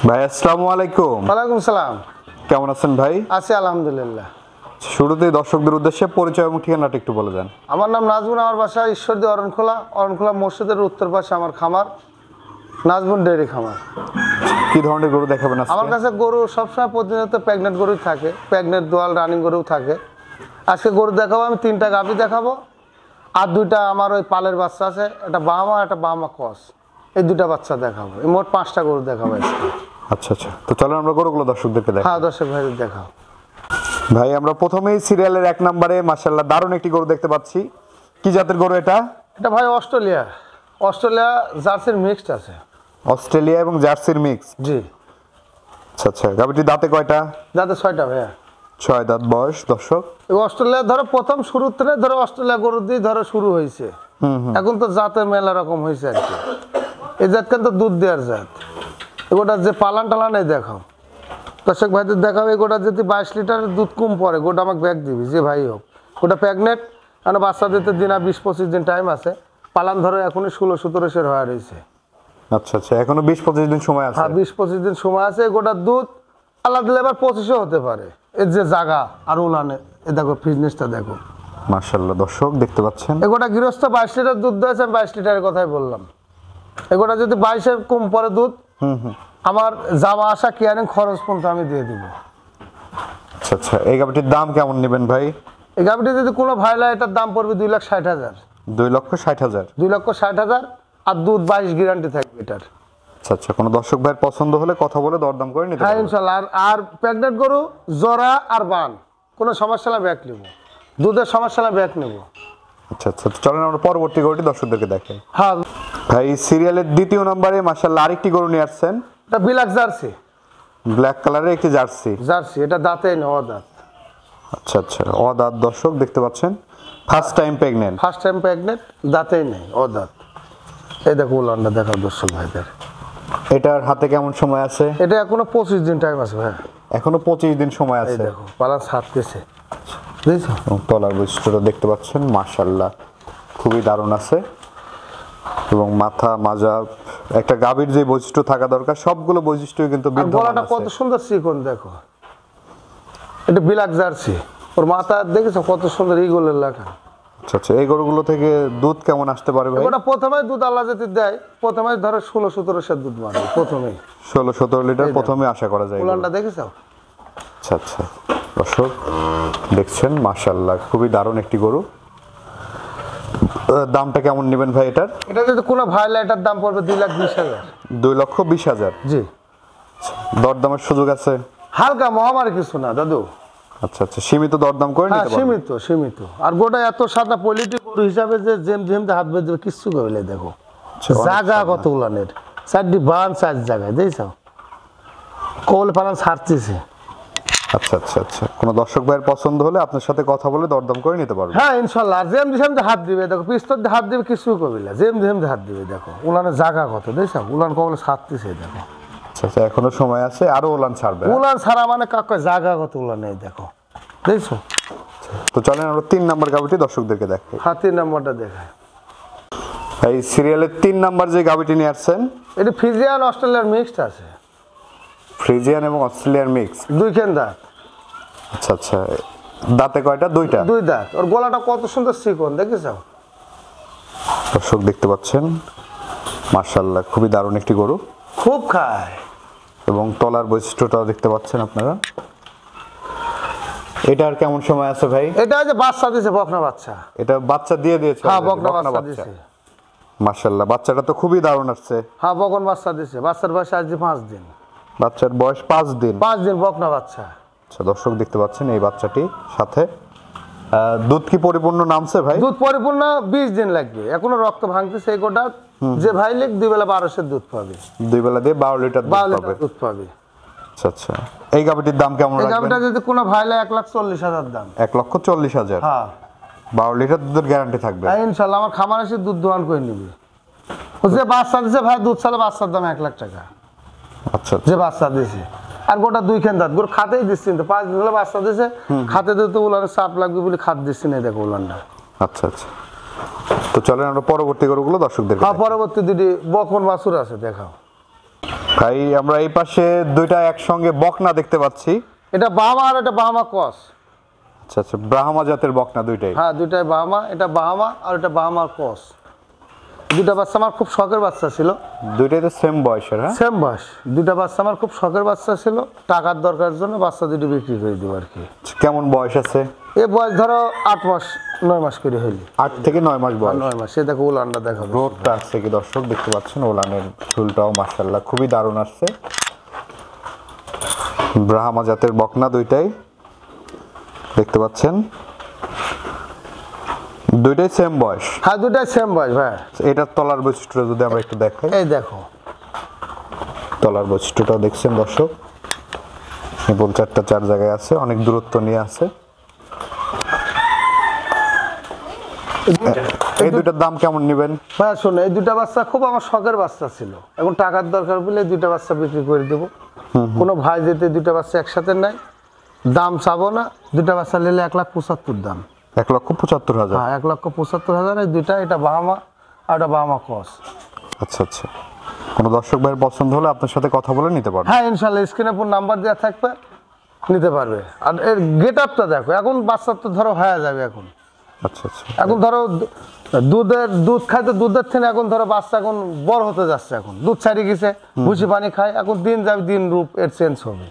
ভাই আসসালামু আলাইকুম। ওয়ালাইকুম সালাম। কেমন আছেন ভাই? আছি আলহামদুলিল্লাহ। শুরুতেই দর্শকদের উদ্দেশ্যে পরিচয় এবং ঠিকানাটা একটু বলে দেন। আমার নাম নাজমুন, আমার বাসা ঈশ্বরদী অরণখোলা মসজিদের উত্তর পাশে আমার খামার, নাজমুন ডেয়ারি খামার। কি ধরনের গরু দেখাবেন আজকে? আমার কাছে গরু সবসময় প্রতিনিয়ত প্রেগনেন্ট গরুই থাকে, প্রেগনেন্ট দোয়াল রানিং গরুও থাকে। আজকে গরু দেখাবো, আমি 3টা গাভী দেখাবো, আর 2টা আমার ওই পালের বাচ্চা আছে, একটা বাহামা একটা বাহামা ক্রস, এই 2টা বাচ্চা দেখাবো। এই মোট 5টা গরু দেখাবো আজকে। আচ্ছা, তো চলেন আমরা গরুগুলো দর্শকদেরকে দেখাই। হ্যাঁ, দর্শক ভাইদের দেখাও। ভাই আমরা প্রথমেই সিরিয়ালের 1 নম্বরে মাশাআল্লাহ দারুণ একটি গরু দেখতে পাচ্ছি। কি জাতের গরু এটা? এটা ভাই অস্ট্রেলিয়া জার্সির মিক্সড আছে। অস্ট্রেলিয়া এবং জার্সির মিক্স। জি। আচ্ছা, গাভীটি দাঁতে কয়টা? দাঁতে 6টা ভাইয়া। 6 দাঁত বয়স। দর্শক অস্ট্রেলিয়া ধরো প্রথম শুরু থেকে ধরো অস্ট্রেলিয়া গরু দিয়ে ধরো শুরু হয়েছে। এখন তো জাতের মেলা রকম হয়েছে আর কি। এই জাত কিন্তু দুধ দেওয়ার জাত। এগোটা যে পালান টালান দেখাও, দর্শক ভাইদের দেখাও। এগোটা যদি 22 লিটারের দুধ কম পড়ে, গোটা আমাকে ব্যাগ দিবি, যে ভাই হোক। গোটা প্রেগনেন্ট, মানে বাচ্চা দিতে দিন আর 20-25 দিন টাইম আছে। পালান ধরো এখনই 16-17 হয়ে রয়েছে। আচ্ছা, এখনো 20-25 দিন সময় আছে। হ্যাঁ, 20-25 দিন সময় আছে। গোটার দুধ আল্লাহ দিলে এবার 25ও হতে পারে। এর যে জায়গা আর উলানে, এ দেখো ফিটনেসটা দেখো মাশাআল্লাহ। দর্শক দেখতে পাচ্ছেন, এগোটা গৃহস্থ 22 লিটার দুধ দিয়েছে, আমি 22 লিটারের কথাই বললাম। এগোটা যদি 22-এর কম পরে দুধ, আমার যাওয়া আসা কেয়ারিং খরচ পর্যন্ত আমি দিয়ে দিব। আচ্ছা, এই গাভীটির দাম কেমন নেবেন ভাই? এই গাভীটি যদি কোনো ভাইলা, এটার দাম পড়বে 2,60,000। 2,60,000। 2,60,000 আর দুধ 22 গ্যারান্টি থাকবে এটার। আচ্ছা, কোনো দর্শক ভাইয়ের পছন্দ হলে কথা বলে দরদাম করে নিতে হ্যাঁ পারবেন। ইনশাআল্লাহ। আর প্রেগনেন্ট গরু জরা আর বান কোনো সমস্যা না, ব্যাক নেব। দুধের সমস্যা না, ব্যাক নেব। আচ্ছা, চলেন আমরা পরবর্তী গরুটি দর্শকদেরকে দেখাই। হ্যাঁ ভাই সিরিয়ালের 2য় নম্বরে মাশাআল্লাহ আরেকটি গরু নিয়ে আসছেন। এটা বিলাক জার্সি, ব্ল্যাক কালারের একটি জার্সি। এটা দাঁতেই নেই, অদাঁত। আচ্ছা, অদাঁত। দর্শক দেখতে পাচ্ছেন, ফার্স্ট টাইম প্রেগনেন্ট। দাঁতেই নেই, অদাঁত। এই দেখো উলানটা দেখাও দর্শক ভাইদের। এটার হাতে কেমন সময় আছে? এটা এখনো 25 দিন টাইম আছে ভাই। এখনো 25 দিন সময় আছে। এই দেখো পালা ছাড়তেছে, বুঝছো? এবং তলার বৈশিষ্ট্যটা দেখতে পাচ্ছেন, মাশাআল্লাহ খুবই দারুণ আছে। এবং মাথা মাজা, একটা গাভীর যে বৈশিষ্ট্য থাকা দরকার সবগুলো বৈশিষ্ট্যই কিন্তু বিদ্যমান আছে। গলাটা কত সুন্দর চিকন দেখো। এটা বিলাক জার্সি, ওর মাথা দেখেছো কত সুন্দর ইগলের লেখা। আচ্ছা, এই গরুগুলো থেকে দুধ কেমন আসতে পারে ভাই? ওটা প্রথমে দুধ আল্লাহ যদি দেয়, প্রথমে ধরো 16-17 দুধ মারবে প্রথমেই। 16-17 লিটার প্রথমে আশা করা যায়। উলানটা দেখেছো? আচ্ছা, দর্শক দেখছেন, মাশাআল্লাহ খুবই দারুণ একটি গরু। দামটা কেমন নেবেন ভাই এটার? এটা যদি কোনো ভাইলা, এটার দাম পড়বে 2,20,000। 2,20,000। জি। দরদামের সুযোগ আছে? হালকা, মহামারী কিছু না দাদু। আচ্ছা, সীমিত দরদাম করে নিতে পারবেন। সীমিত। আর গোটা এত সাদা পলিটি গরু হিসাবে যে জেম হাত বেঁধে দেবে, কিচ্ছু করলে দেখো জায়গা কত উলানের। 4টি বান 4 জায়গায় দেখছো, কবল পালান ছাড়তেছে। আচ্ছা, কোনো দর্শক ভাইয়ের পছন্দ হলে আপনার সাথে কথা বলে দরদাম করে নিতে পারবেন। হ্যাঁ ইনশাল্লাহ। আর জেম হাত দিবে দেখো, পিস্তল দিয়ে হাত দিবে, কিছু করবে না। জেম হাত দিবে দেখো, উলানের জায়গা কত দেখছো, উলান কবলে ছাড়তেছে দেখো। আচ্ছা, এখনো সময় আছে, আরো উলান ছাড়বে। উলান ছাড়া মানে কাকা জায়গা কত উলানে দেখো, দেখছো? তো চলেন আমরা 3 নম্বর গাভীটি দর্শকদেরকে দেখাই। হ্যাঁ, 3 নম্বরটা দেখায়। এই সিরিয়ালের 3 নম্বর যে গাভীটি নিয়ে আসছেন, এটা ফ্রিজিয়ান অস্ট্রেলিয়ার মিক্সড আছে। ফ্রিজিয়ান এবং অস্ট্রেলিয়ার মিক্স। 2 খান দাঁত। আচ্ছা, দাঁতে কয়টা? 2টা। 2 দাঁত। ওর গলাটা কত সুন্দর চিকন দেখেছো? দর্শক দেখতে পাচ্ছেন, মাশাআল্লাহ খুবই দারুণ একটি গরু। খুব খায়। এবং তলার বৈশিষ্ট্যটাও দেখতে পাচ্ছেন আপনারা। এটার কেমন সময় আছে ভাই? এটা যে বাচ্চা দিয়েছে, বকনা বাচ্চা। এটা বাচ্চা দিয়েছে? হ্যাঁ, বকনা বাচ্চা দিয়েছে। মাশাআল্লাহ, বাচ্চাটা তো খুবই দারুণ আসছে। হ্যাঁ, বকন বাচ্চা দিয়েছে। বাচ্চার বয়স আজ 5 দিন। বাচ্চার বয়স 5 দিন। 5 দিন বকনা বাচ্চা। আচ্ছা, দর্শক দেখতে পাচ্ছেন এই বাচ্চাটি সাথে দুধ কি পরিপূর্ণ নামছে ভাই? দুধ পরিপূর্ণ 20 দিন লাগবে, এখনো রক্ত ভাঙতেছে। এই গোটা যে ভাই লিখ 2 বেলা 1200 দুধ পাবে। 2 বেলা দিয়ে 12 লিটার দুধ পাবে। আচ্ছা, এই গাভীটির দাম কেমন রাখবেন? এই গাভীটা যদি কোনো ভাইলা 1,40,000 দাম। 1,40,000। হ্যাঁ, 12 লিটার দুধের গ্যারান্টি থাকবে ইনশাআল্লাহ। আমার খামার এসে দুধ দোয়ান করে নিবে। যে বাচ্চা দিয়েছে ভাই, দুধ ছাড়া বাচ্চার দাম 1 লাখ টাকা। আচ্ছা, যে বাচ্চা দিয়েছে। আর গোটা 2 খান দাঁত গরু, খাতেই দিচ্ছি তো। 5 দিন হলে বাচ্চা দিয়েছে, খাতে দিতে উলানের চাপ লাগবে বলে খাত দিচ্ছি না, দেখো উলানটা। আচ্ছা, তো চলেন আমরা পরবর্তী গরুগুলো দর্শকদের। হ্যাঁ, পরবর্তী 2টি বকন বাছুর আছে দেখাও। ভাই আমরা এই পাশে দুইটা একসঙ্গে বকনা দেখতে পাচ্ছি। এটা বাহামা আর এটা বাহামা ক্রস। আচ্ছা আচ্ছা, ব্রাহ্মা জাতের বকনা দুইটাই। হ্যাঁ, দুইটাই বাহামা, এটা বাহামা আর এটা বাহামার ক্রস। দুইটা বাচ্চা আমার খুব শখের বাচ্চা ছিল। দুইটাই তো সেম বয়সের? হ্যাঁ, সেম বয়স। দুইটা বাচ্চা আমার খুব শখের বাচ্চা ছিল, টাকার দরকারের জন্য বাচ্চা দুটো বিক্রি করে দিব আর কি। কেমন বয়স আছে? এ বয়স ধরো 8 মাস 9 মাস করে হইলি। 8 থেকে 9 মাস বয়স। 9 মাস। এ দেখো উলানটা দেখো, রোদটা আসছে কি দর্শক দেখতে পাচ্ছেন, ওলানের ঝুলটাও মাশাআল্লাহ খুবই দারুণ আসছে। ব্রাহ্মা জাতের বকনা দুইটাই দেখতে পাচ্ছেন, দুইটাই সেম বয়স। হ্যাঁ, দুইটাই সেম বয়স ভাই। এটার তলার বৈশিষ্ট্যটা যদি আমরা একটু দেখাই। এই দেখো তলার বৈশিষ্ট্যটা দেখছেন দর্শক, নিপুল চারটা 4 জায়গায় আছে, অনেক দূরত্ব নিয়ে আছে। এই দুইটার দাম কেমন নেবেন? ভাই শোনো, এই দুইটা বাচ্চা খুব আমার শখের বাচ্চা ছিল, এখন টাকার দরকার বলে দুইটা বাচ্চা বিক্রি করে দেবো। কোনো ভাই যেতে দুইটা বাচ্চা একসাথে নাই, দাম চাবো না। দুইটা বাচ্চা নিলে 1,75,000 দাম। 1,75,000? হ্যাঁ, 1,75,000। এই দুইটা, এটা বাহামা আর এটা বাহামা ক্রস। আচ্ছা আচ্ছা, কোনো দর্শক ভাইয়ের পছন্দ হলে আপনার সাথে কথা বলে নিতে পারবেন। হ্যাঁ ইনশাল্লাহ, স্ক্রিনে পুরো নাম্বার দেওয়া থাকবে, নিতে পারবে। আর এর গেট আপটা দেখো, এখন বাচ্চা তো ধরো হয়ে যাবে এখন। আচ্ছা আচ্ছা, এখন ধরো দুধ খায় তো দুধের থেকে এখন ধরো বাচ্চা এখন বড় হতে যাচ্ছে, এখন দুধ ছাড়িয়ে গেছে, ভুসি পানি খায়, এখন দিন যাবে দিন রূপ এর চেঞ্জ হবে।